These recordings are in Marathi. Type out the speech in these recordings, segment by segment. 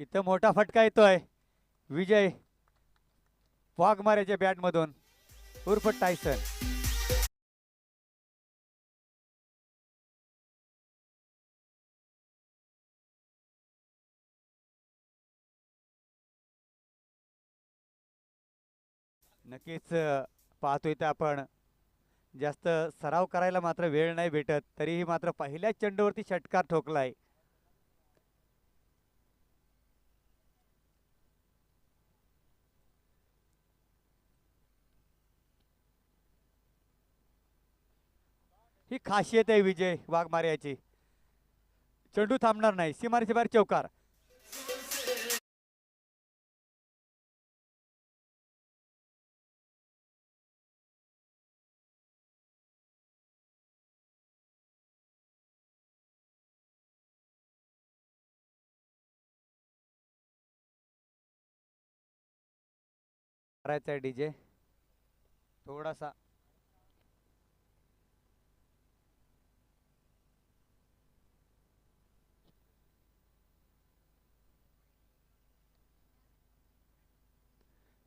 इथं मोठा फटका येतोय विजय वाघमारेच्या बॅट मधून उर्फ टायसन. नक्कीच पाहतोय तर आपण जास्त सराव करायला मात्र वेळ नाही भेटत, तरीही मात्र पहिल्याच चेंडूवरती षटकार ठोकलाय. ही खासियत आहे विजय वाघमारे याची. चेंडू थांबणार नाही, सीमारेच्या बाहेर चौकार. करायचा आहे डीजे थोडासा.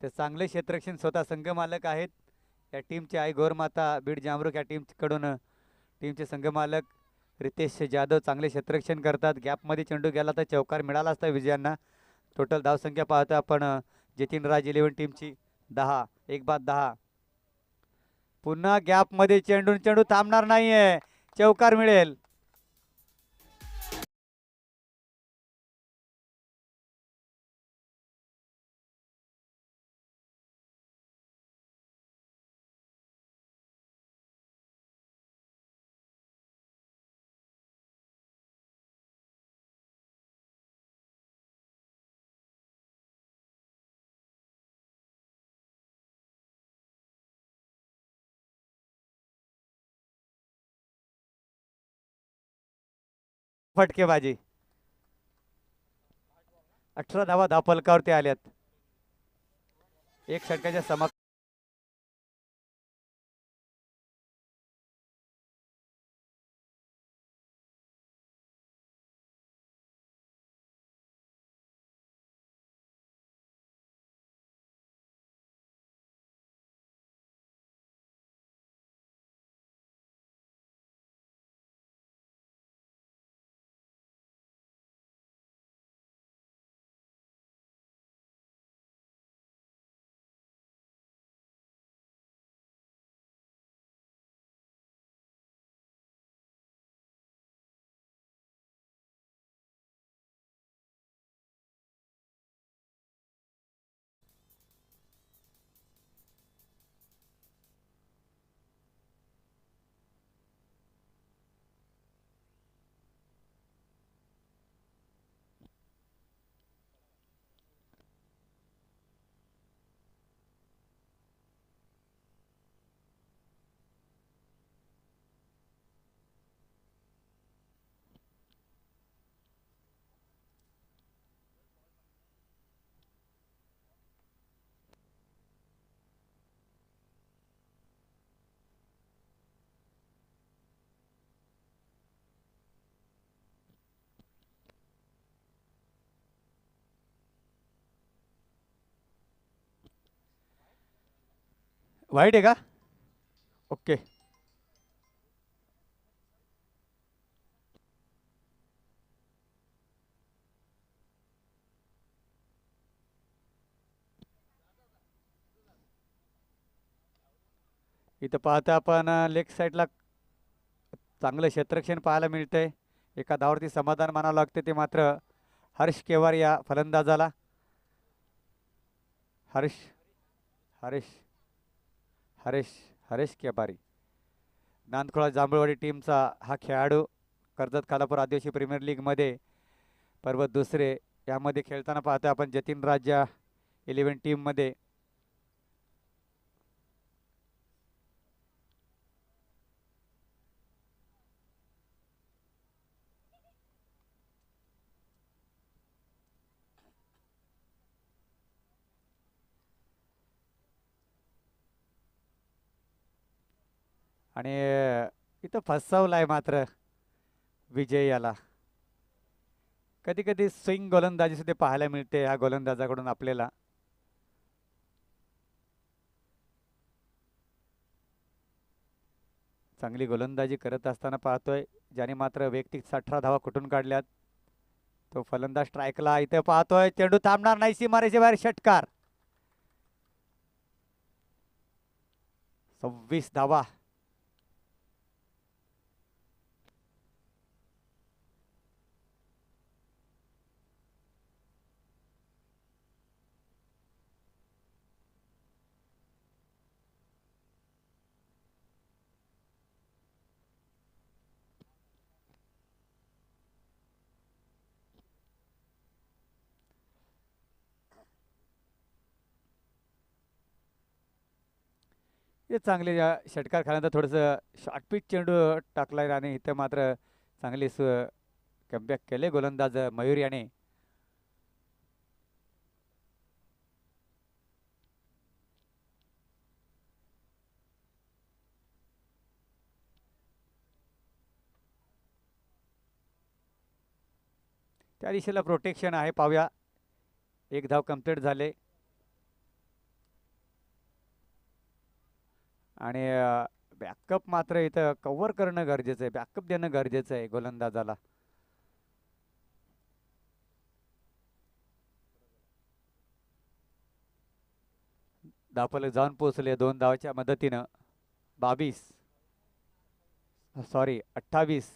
ते चांगले क्षेत्ररक्षण स्वतः संघ मालक आहेत या टीमचे. आई गौरमाता बीड जामरुक या टीम कडून टीमचे संघ मालक रितेश जाधव चांगले क्षेत्ररक्षण करतात. गॅपमध्ये चेंडू गेला तर चौकार मिळाला असता विजयांना. टोटल धावसंख्या पाहतो आपण जतीन राज 11 टीमची 10. एक बाद 10. पुन्हा गॅपमध्ये चेंडू चेंडू थांबणार नाहीये, चौकार मिळेल. फटकेबाजी. 18 धावा धापलकावरती आल्यात. एक षटकाच्या समा. वाईट आहे का? ओके. इथं पाहता आपण लेग साईडला चांगलं क्षेत्ररक्षण पाहायला मिळतंय. एका धावावरती समाधान मानावं लागते, ते मात्र हर्ष केवार या फलंदाजाला. हर्ष हरीश हरीश हरीश केबारी नांदखोळा जांभूळवाडी टीमचा हा खेळाडू कर्जत खालापूर आदिवासी प्रीमियर लीगमध्ये पर्व दुसरे यामध्ये खेळताना पाहतो आपण जतीन राजा 11 टीममध्ये. आणि इथं फसवलाय मात्र विजय याला. कधी कधी स्विंग गोलंदाजी सुद्धा पाहायला मिळते या गोलंदाजाकडून आपल्याला. चांगली गोलंदाजी करत असताना पाहतोय, ज्याने मात्र वैयक्तिक 18 धावा कुठून काढल्यात. तो फलंदाज स्ट्राईकला इथे पाहतोय, चेंडू थांबणार नाही, सीमारेषे बाहेर षटकार. 26 धावा. हे चांगले षटकार खाल्यानंतर थोडंसं शॉर्ट पिच चेंडू टाकलाय आणि इथे मात्र चांगली कमबॅक केले गोलंदाज मयूर याने. त्या दिशेला प्रोटेक्शन आहे, पाहूया. एक धाव कंप्लीट झाले आणि बॅकअप मात्र इथं कव्हर करणं गरजेचं आहे, बॅकअप देणं गरजेचं आहे गोलंदाजाला. धावफलक जाऊन पोहोचले 2 धावाच्या मदतीनं. 28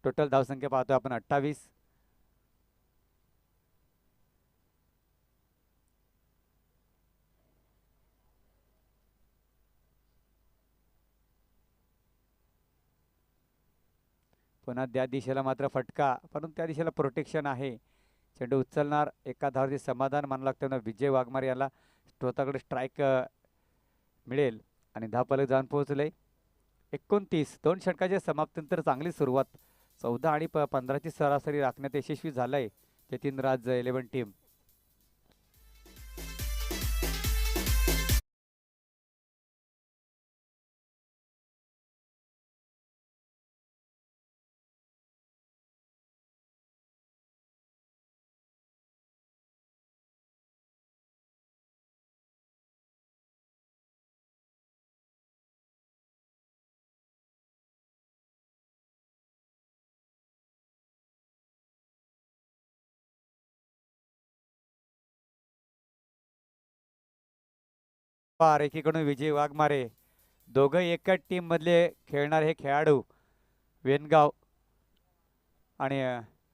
टोटल धावसंख्या पाहतो आपण 28. पुन्हा त्या दिशेला मात्र फटका, परंतु त्या दिशेला प्रोटेक्शन आहे. चेंडू उचलणार, एका धावावरती समाधान मानलं लागतं. विजय वाघमारे याला स्वतःकडे स्ट्राईक मिळेल आणि धावफलक जाऊन पोहोचले 29. 2 षटकाच्या समाप्तीनंतर चांगली सुरुवात. 14 आणि 15ची सरासरी राखण्यात यशस्वी झालंय जतीन राज 11 टीम. एकीकडून विजय वाघमारे, दोघं एकाच टीम मधले खेळणारे हे खेळाडू वेनगाव आणि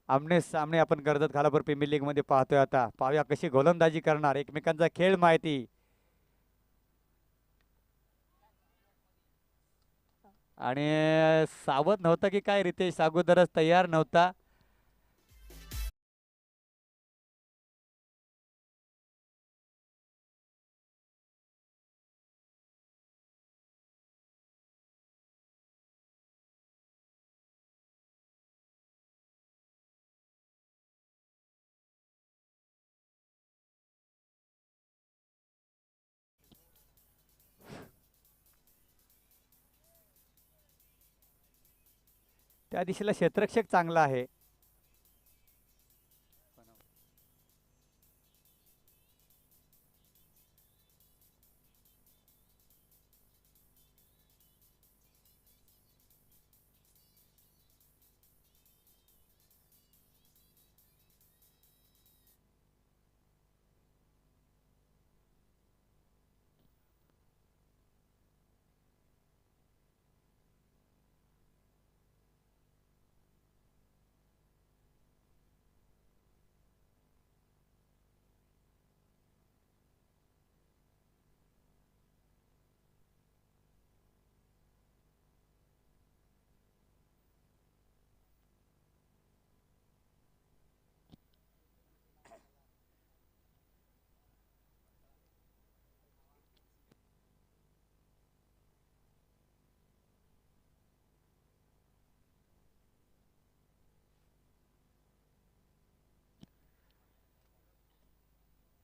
आमने सामने आपण कर्जत खालापूर प्रीमियर लीग मध्ये पाहतोय. आता पाहूया कशी गोलंदाजी करणार, एकमेकांचा खेळ माहिती. आणि सावध नव्हता की काय रितेश, अगोदरच तयार नव्हता. त्या दिशेला क्षेत्ररक्षक चांगला आहे.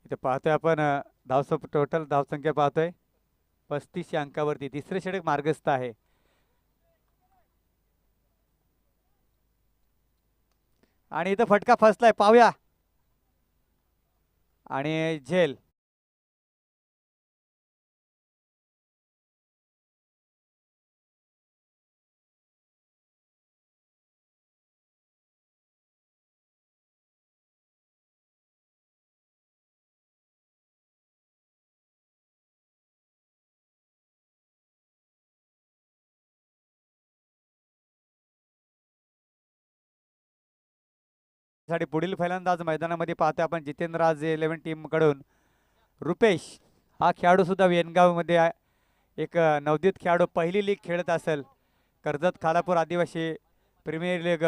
इथे पाहतोय आपण टोटल धावसंख्या पाहतोय 35 अंकावरती. तिसरे षटक मार्गस्थ आहे. आणि इथं फटका फसलाय पाहूया. आणि झेल साठी पुढील फलंदाज मैदानामध्ये पाहतोय आपण जितेंद्रराज 11 टीम कडून रुपेश हा खेळाडू सुद्धा वेनगाव मध्ये एक नवोदित खेळाडू पहिली लीग खेळत असेल कर्जत खालापूर आदिवासी प्रीमियर लीग